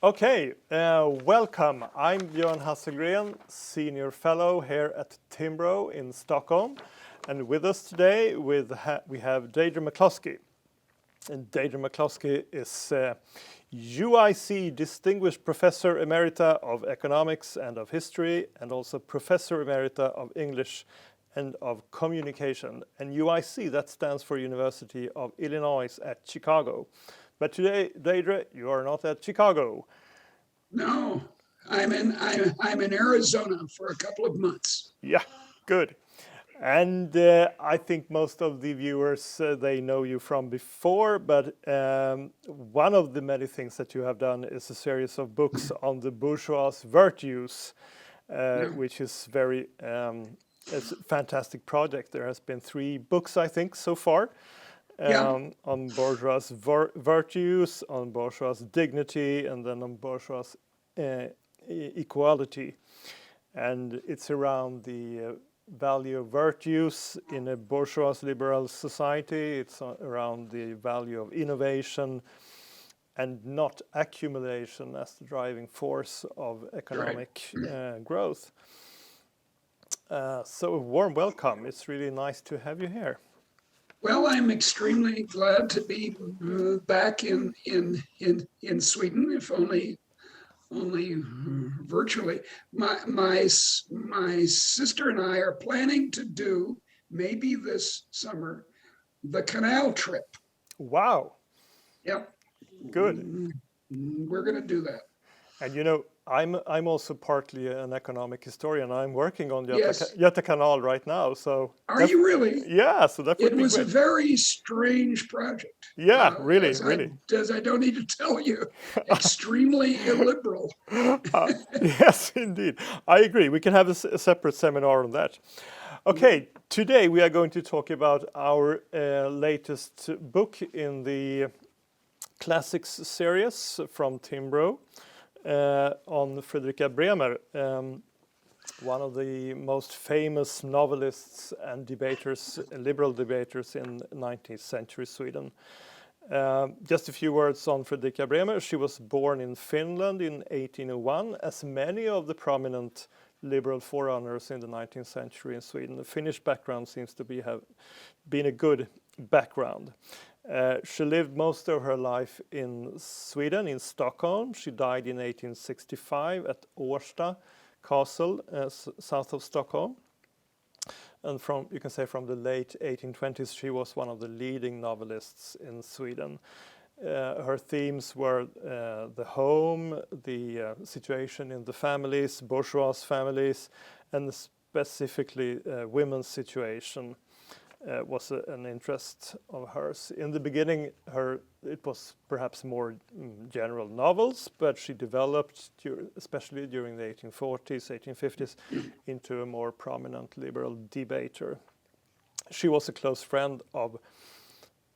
Okay, welcome. I'm Björn Hasselgren, Senior Fellow here at Timbro in Stockholm. And with us today we have Deirdre McCloskey. And Deirdre McCloskey is UIC Distinguished Professor Emerita of Economics and of History, and also Professor Emerita of English and of Communication. And UIC, that stands for University of Illinois at Chicago. But today, Deirdre, you are not at Chicago. No, I'm in Arizona for a couple of months. Yeah, good. And I think most of the viewers, they know you from before, but one of the many things that you have done is a series of books on the bourgeois virtues, which is it's a fantastic project. There has been 3 books, I think, so far. On bourgeois virtues, on bourgeois dignity, and then on bourgeois equality. And it's around the value of virtues in a bourgeois liberal society. It's around the value of innovation and not accumulation as the driving force of economic growth. So a warm welcome. It's really nice to have you here. Well, I'm extremely glad to be back in Sweden, if only virtually. My sister and I are planning to do, maybe this summer, the canal trip. Wow. Yep. Good. We're going to do that. And you know, I'm also partly an economic historian. I'm working on Göta Canal right now. So are you really? Yeah. So that would be was great. A very strange project. Yeah, really. As I don't need to tell you, extremely illiberal. Yes, indeed. I agree. We can have a separate seminar on that. Okay, today we are going to talk about our latest book in the Classics series from Timbro. On Fredrika Bremer, one of the most famous novelists and debaters, liberal debaters in 19th century Sweden. Just a few words on Fredrika Bremer. She was born in Finland in 1801, as many of the prominent liberal forerunners in the 19th century in Sweden. The Finnish background seems to have been a good background. She lived most of her life in Sweden, in Stockholm. She died in 1865 at Årsta Castle, south of Stockholm. And you can say from the late 1820s, she was one of the leading novelists in Sweden. Her themes were the home, the situation in the families, bourgeois families, and specifically women's situation. Was an interest of hers. In the beginning, it was perhaps more general novels, but she developed, especially during the 1840s, 1850s, into a more prominent liberal debater. She was a close friend of,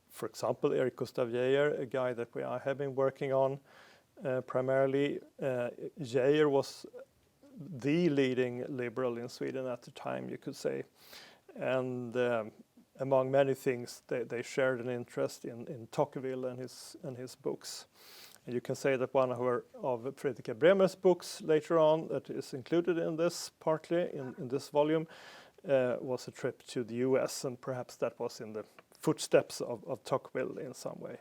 for example, Erik Gustaf Geijer, a guy that I have been working on primarily. Geijer was the leading liberal in Sweden at the time, you could say. And among many things, they shared an interest in Tocqueville and his books. And you can say that one of Fredrika Bremer's books later on, that is included in this partly in this volume, was a trip to the US, and perhaps that was in the footsteps of Tocqueville in some way.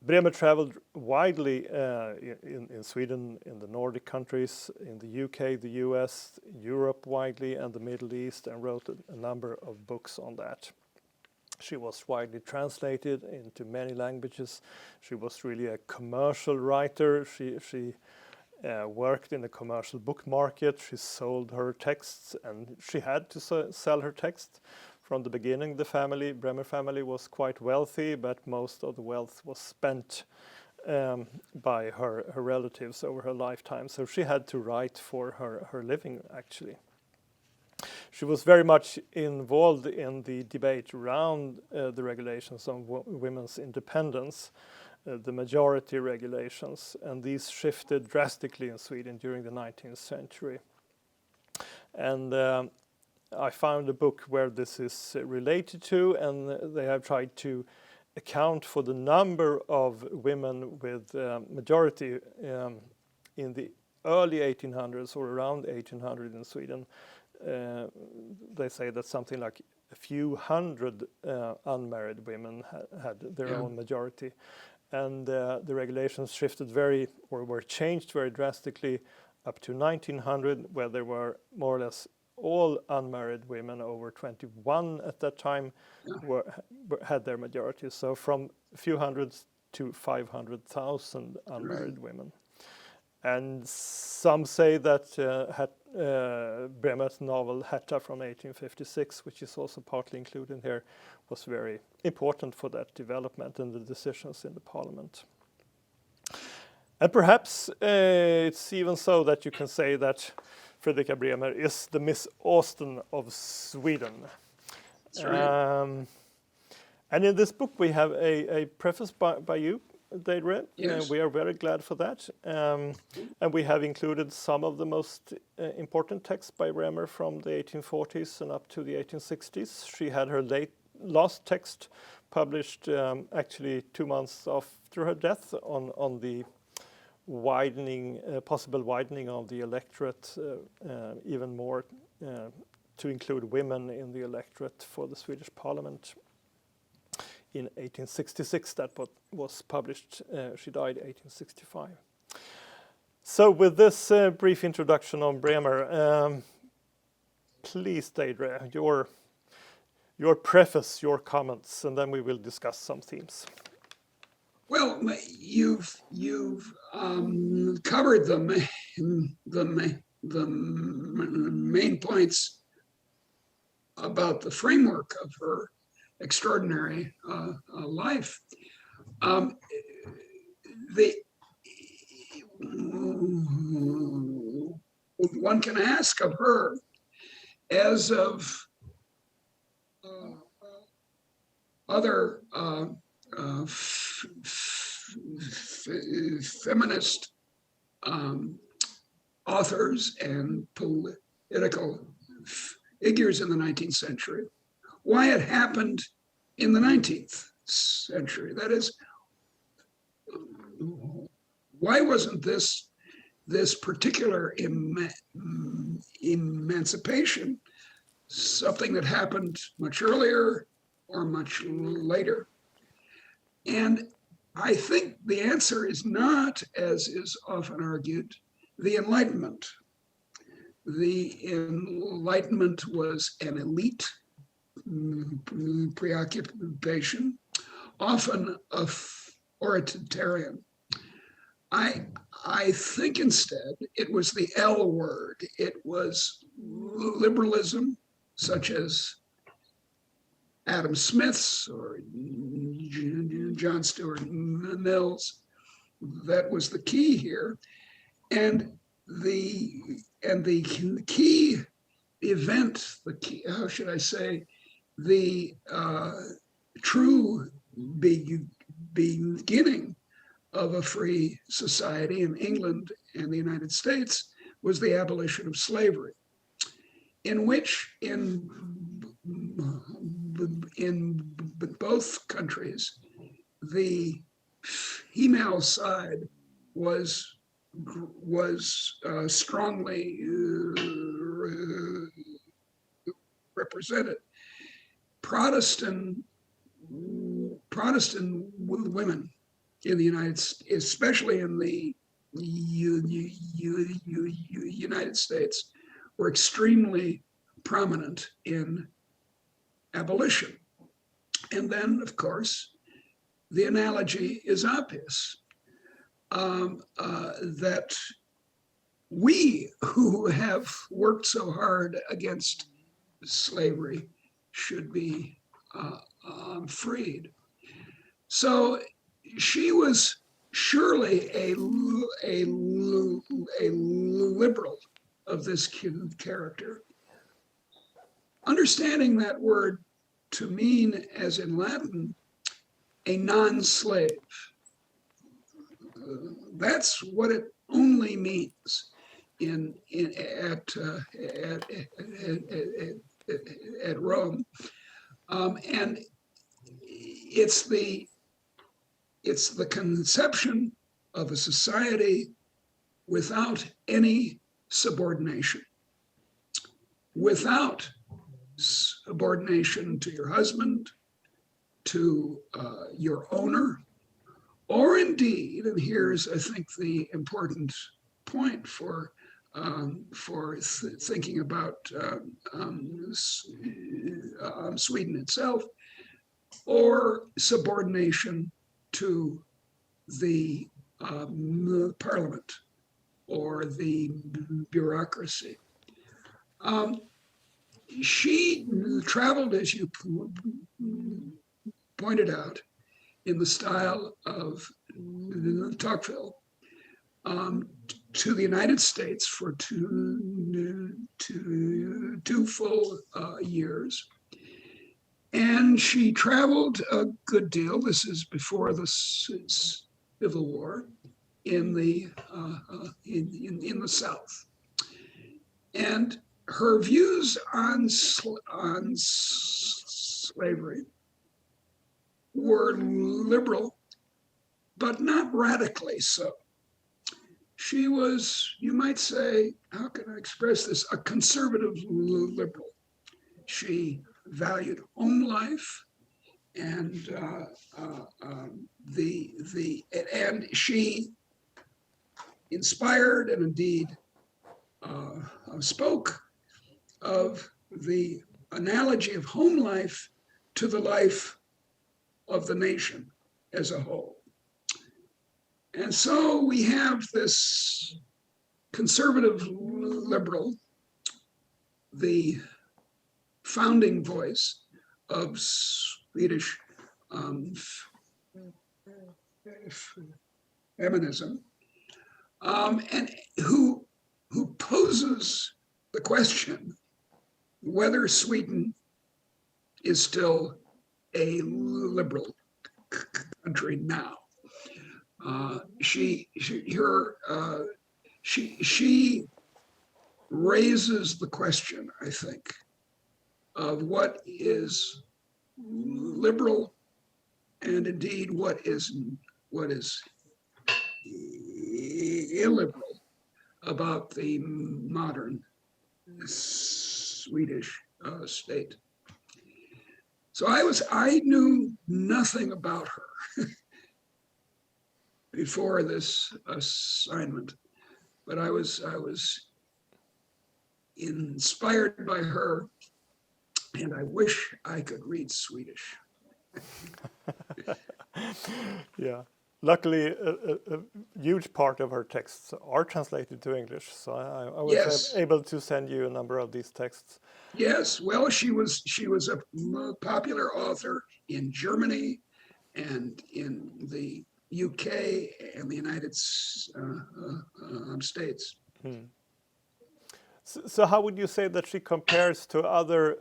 Bremer traveled widely in Sweden, in the Nordic countries, in the UK, the US, Europe widely, and the Middle East, and wrote a number of books on that. She was widely translated into many languages. She was really a commercial writer. She worked in the commercial book market. She sold her texts, and she had to sell her texts. From the beginning, the Bremer family was quite wealthy, but most of the wealth was spent by her relatives over her lifetime. So she had to write for her living, actually. She was very much involved in the debate around the regulations on women's independence, the majority regulations, and these shifted drastically in Sweden during the 19th century. And I found a book where this is related to, and they have tried to account for the number of women with majority in the early 1800s or around 1800 in Sweden. They say that something like a few hundred unmarried women had their own majority. And the regulations shifted were changed very drastically up to 1900, where there were more or less all unmarried women over 21 at that time had their majority. So from a few hundreds to 500,000 unmarried women. And some say that Bremer's novel Herta from 1856, which is also partly included here, was very important for that development and the decisions in the parliament. And perhaps it's even so that you can say that Fredrika Bremer is the Miss Austen of Sweden. That's right. And in this book we have a preface by you, Deirdre. Yes. We are very glad for that. And we have included some of the most important texts by Bremer from the 1840s and up to the 1860s. She had her last text published actually 2 months after her death on the possible widening of the electorate even more to include women in the electorate for the Swedish Parliament. In 1866, that was published. She died 1865. So with this brief introduction on Bremer, please, Deirdre, your preface, your comments, and then we will discuss some themes. Well, you've covered the main points about the framework of her extraordinary life. One can ask of her, as of other feminist authors and political figures in the 19th century, why it happened in the 19th century. That is, why wasn't this particular emancipation something that happened much earlier or much later? And I think the answer is not, as is often argued, the Enlightenment. The Enlightenment was an elite preoccupation, often authoritarian. I think instead it was the L word. It was liberalism, such as Adam Smith's or John Stuart Mill's, that was the key here. And the key event, how should I say, the true beginning of a free society in England and the United States was the abolition of slavery, in which in both countries, the female side was strongly represented. Protestant women in the United States, especially in the United States, were extremely prominent in abolition. And then, of course, the analogy is obvious, that we who have worked so hard against slavery should be freed. So she was surely a liberal of this character. Understanding that word to mean, as in Latin, a non-slave. That's what it only means at Rome. And it's the conception of a society without any subordination, without subordination to your husband, to your owner, or indeed, and here's, I think, the important point for thinking about Sweden itself, or subordination to the parliament or the bureaucracy. She traveled, as you pointed out, in the style of Tocqueville, to the United States for two full years. And she traveled a good deal. This is before the Civil War in the South. And her views on slavery were liberal, but not radically so. She was, you might say, how can I express this, a conservative liberal. She valued home life, and and she inspired and indeed spoke of the analogy of home life to the life of the nation as a whole. And so we have this conservative liberal, the founding voice of Swedish feminism, and who poses the question whether Sweden is still a liberal country now. She raises the question, I think, of what is liberal and indeed what is illiberal about the modern Swedish state. So I knew nothing about her before this assignment, but I was inspired by her, and I wish I could read Swedish. Yeah. Luckily, a huge part of her texts are translated to English, so I was able to send you a number of these texts. Yes, well, she was a popular author in Germany and in the UK and the United States. So how would you say that she compares to other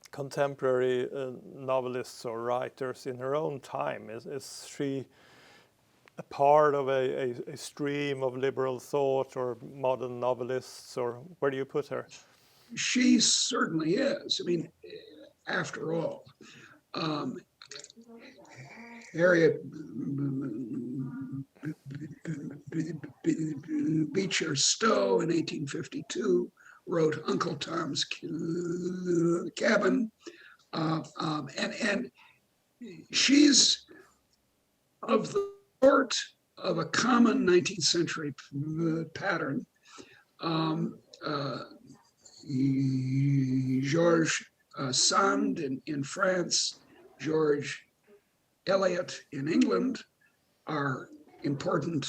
contemporary novelists or writers in her own time? Is she a part of a stream of liberal thought or modern novelists, or where do you put her? She certainly is. I mean, after all, Harriet Beecher Stowe in 1852 wrote Uncle Tom's Cabin, and she's of the sort of a common 19th century pattern. Georges Sand in France, George Eliot in England were important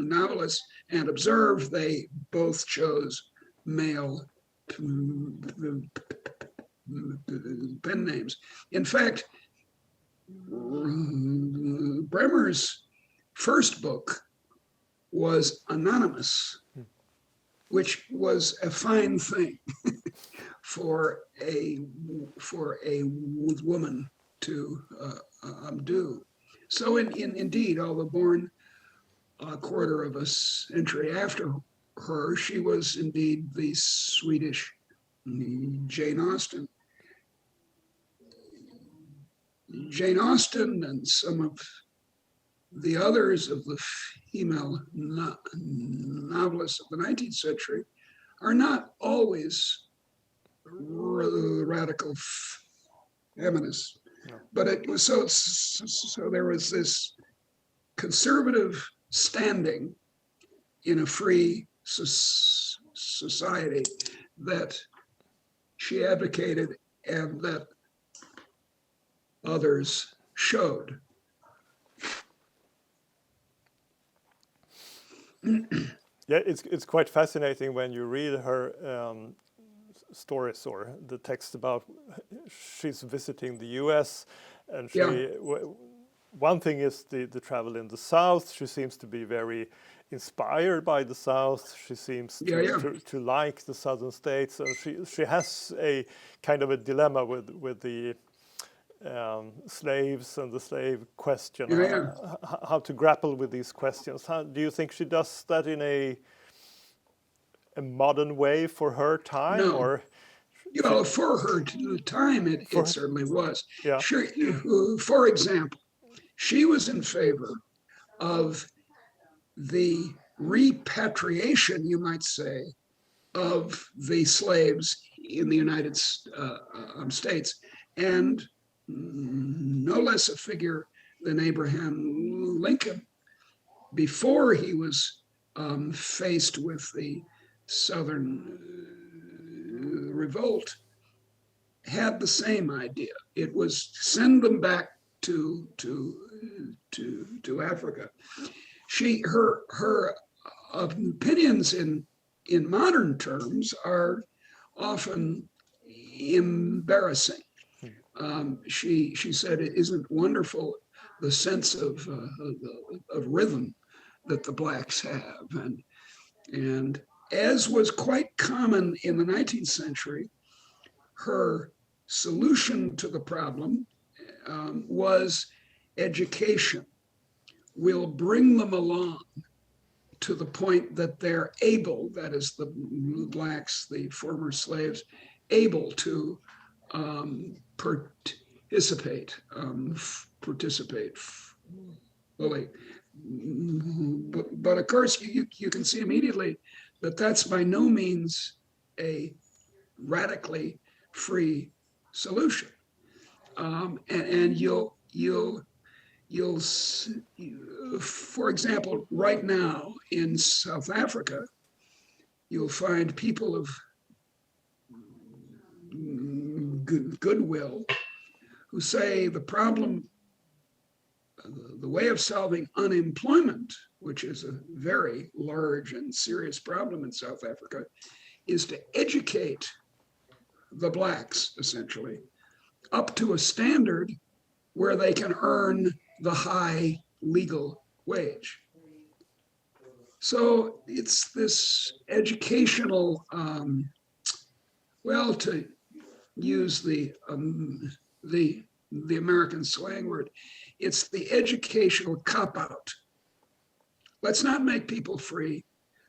novelists, and observe they both chose male pen names. In fact, Bremer's first book was anonymous, which was a fine thing for a woman to do. So indeed, although born a quarter of a century after her, she was indeed the Swedish Jane Austen. Jane Austen and some of the others of the female novelists of the 19th century are not always radical feminists. No. But it was so there was this conservative standing in a free society that she advocated and that others showed. Yeah, it's quite fascinating when you read her stories or the text about she's visiting the U.S. and she. Yeah. One thing is the travel in the South. She seems to be very inspired by the South. She seems to like the Southern states, and she has a kind of a dilemma with the slaves and the slave question. How to grapple with these questions? How do you think she does that in a modern way for her time? No. Or for her time, it certainly was. Yeah. Sure. For example, she was in favor of the repatriation, you might say, of the slaves in the United States, and no less a figure than Abraham Lincoln, before he was faced with the Southern revolt, had the same idea. It was send them back to Africa. Her opinions in modern terms are often embarrassing. She said, it isn't wonderful the sense of rhythm that the blacks have, and as was quite common in the 19th century, her solution to the problem was education. We'll bring them along to the point that they're able, that is the blacks, the former slaves, able to participate fully. But of course, you can see immediately that that's by no means a radically free solution. And you'll for example, right now in South Africa, you'll find people of goodwill who say the problem, the way of solving unemployment, which is a very large and serious problem in South Africa, is to educate the blacks, essentially, up to a standard where they can earn the high legal wage. So it's this educational, to use the American slang word, it's the educational cop-out. Let's not make people free.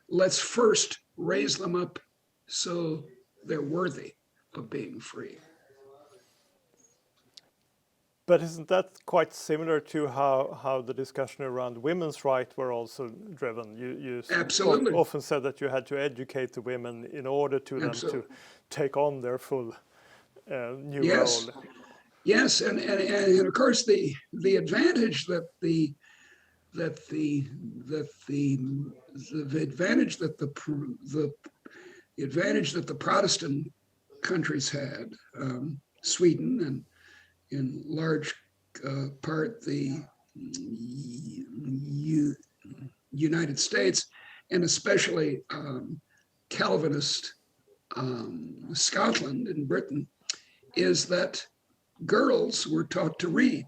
Let's first raise them up so they're worthy of being free. But isn't that quite similar to how the discussion around women's rights were also driven? You Absolutely. often said that you had to educate the women in order to them to take on their full new role. Yes, and of course the advantage that the advantage that the Protestant countries had, Sweden and in large part the United States, and especially Calvinist Scotland and Britain, is that girls were taught to read,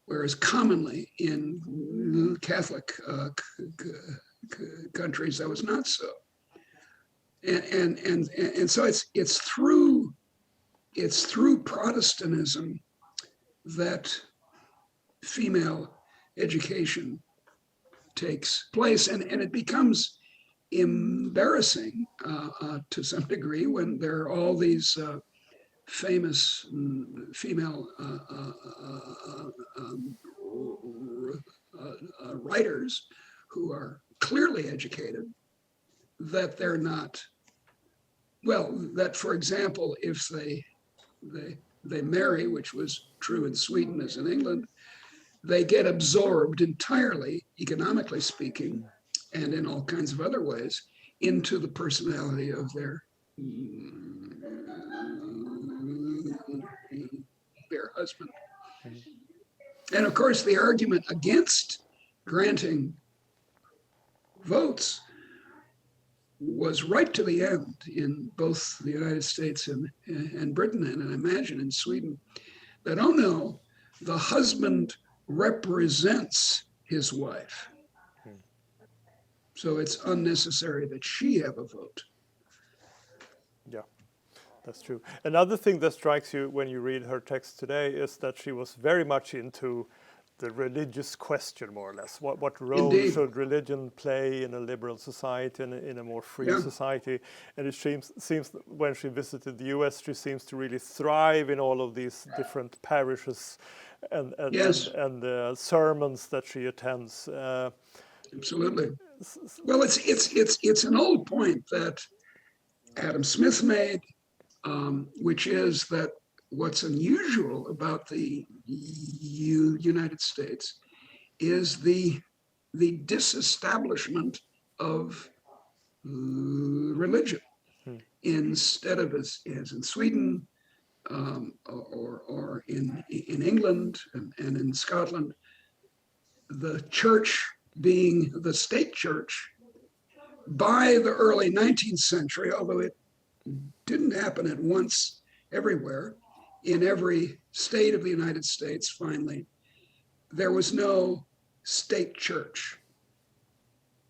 whereas commonly in Catholic countries that was not so. And so it's through Protestantism that female education takes place, and it becomes embarrassing to some degree when there are all these famous female writers who are clearly educated, that they're not, well, that, for example, if they marry, which was true in Sweden as in England, they get absorbed entirely, economically speaking, and in all kinds of other ways, into the personality of their husband. And of course, the argument against granting votes was right to the end in both the United States and Britain, and I imagine in Sweden, that, oh no, the husband represents his wife. So it's unnecessary that she have a vote. Yeah, that's true. Another thing that strikes you when you read her text today is that she was very much into the religious question, more or less. What role Indeed. should religion play in a liberal society and in a more free society? And it seems that when she visited the US, she seems to really thrive in all of these different parishes and sermons that she attends. Absolutely. Well, it's an old point that Adam Smith made, which is that what's unusual about the United States is the disestablishment of religion. Instead of as in Sweden or in England and in Scotland, the church being the state church by the early 19th century, although it didn't happen at once everywhere, in every state of the United States, finally, there was no state church.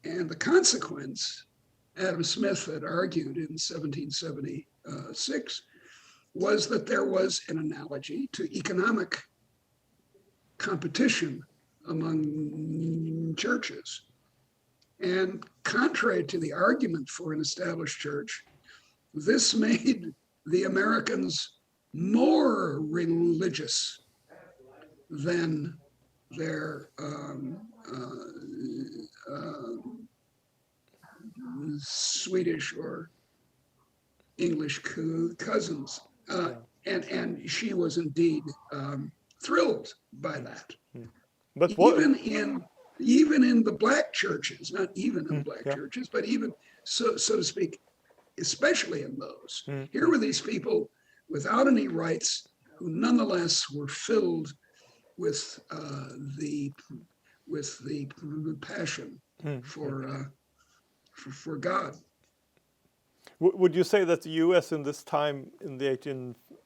And the consequence, Adam Smith had argued in 1776, was that there was an analogy to economic competition among churches. And contrary to the argument for an established church, this made the Americans more religious than their Swedish or English cousins. And she was indeed thrilled by that. But even in the black churches, not even in black churches, but even so to speak, especially in those, here were these people without any rights who nonetheless were filled with the passion for God. Would you say that the U.S. in this time, in the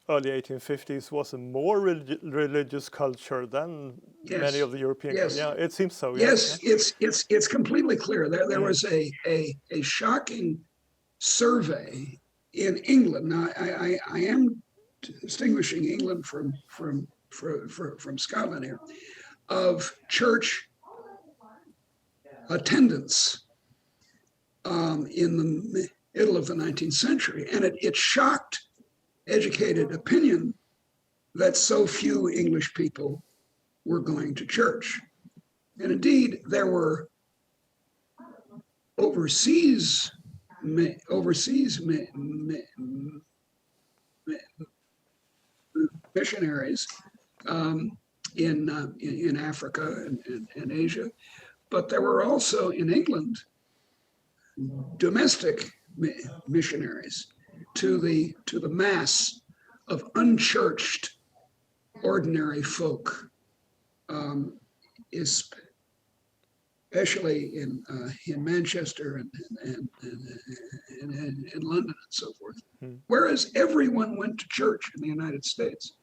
early 1850s, was a more religious culture than many of the European countries? Yeah, it seems so. Yes, it's completely clear. There was a shocking survey in England. Now, I am distinguishing England from Scotland here, of church attendance in the middle of the 19th century. And it shocked educated opinion that so few English people were going to church. And indeed, there were overseas missionaries in Africa and Asia, but there were also in England domestic missionaries to the mass of unchurched ordinary folk, especially in Manchester and London and so forth. Whereas everyone went to church in the United States.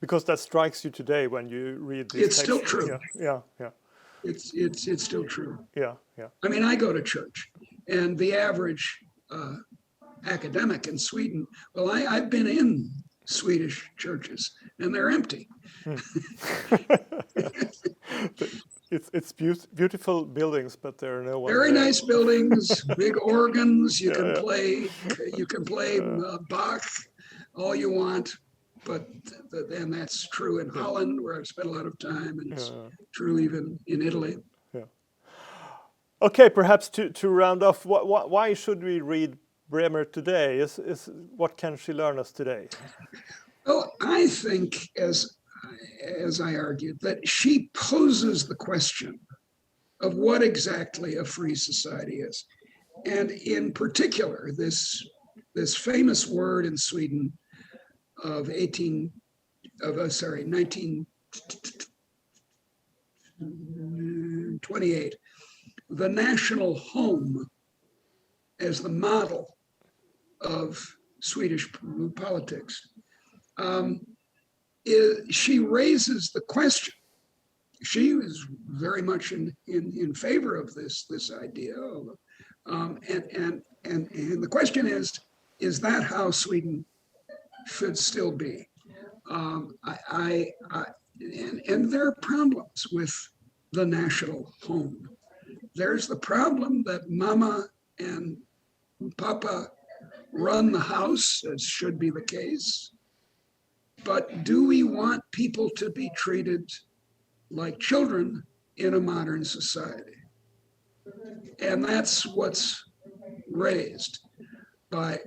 Because that strikes you today when you read these texts. Still true. Yeah. It's still true. Yeah. I mean, I go to church, and the average academic in Sweden, well, I've been in Swedish churches, and they're empty. it's beautiful buildings, but there are no one Very there. nice buildings, big organs. You can play Bach all you want, but then that's true in Holland, where I've spent a lot of time, and it's true even in Italy. Okay, perhaps to round off, why should we read Bremer today? Is what can she learn us today? Well, I think, as I argued, that she poses the question of what exactly a free society is, and in particular, this famous word in Sweden of 1928, the national home as the model of Swedish politics. She raises the question. She was very much in favor of this idea, and the question is that how Sweden should still be? And there are problems with the national home. There's the problem that Mama and Papa run the house, as should be the case. But do we want people to be treated like children in a modern society? And that's what's raised by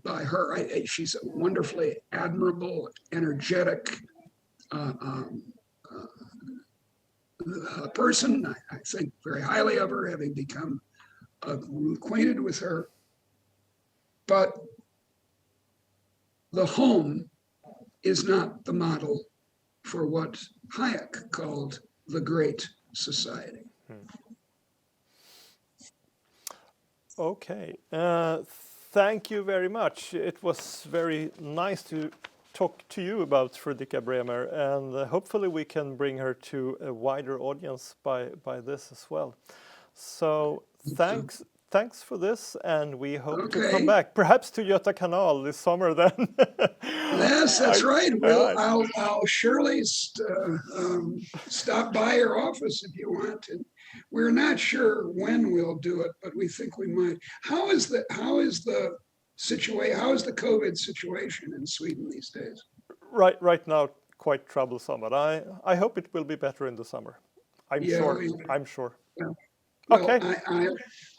her. She's a wonderfully admirable, energetic person. I think very highly of her, having become acquainted with her. But the home is not the model for what Hayek called the great society. Okay, thank you very much. It was very nice to talk to you about Fredrika Bremer, and hopefully we can bring her to a wider audience by this as well. So thanks for this, and we hope to come back, perhaps to Göta Kanal this summer then. Yes, that's right. Well, I'll surely stop by your office if you want. And we're not sure when we'll do it, but we think we might. How is the COVID situation in Sweden these days? Right now, quite troublesome, but I hope it will be better in the summer. I'm sure. Well, okay.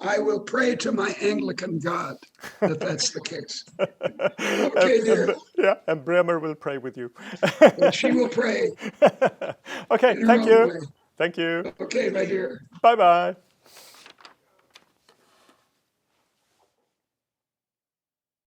I will pray to my Anglican God that that's the case. Okay, dear. And Bremer will pray with you. Well, she will pray. Okay, thank you. Thank you. Okay, my dear. Bye-bye.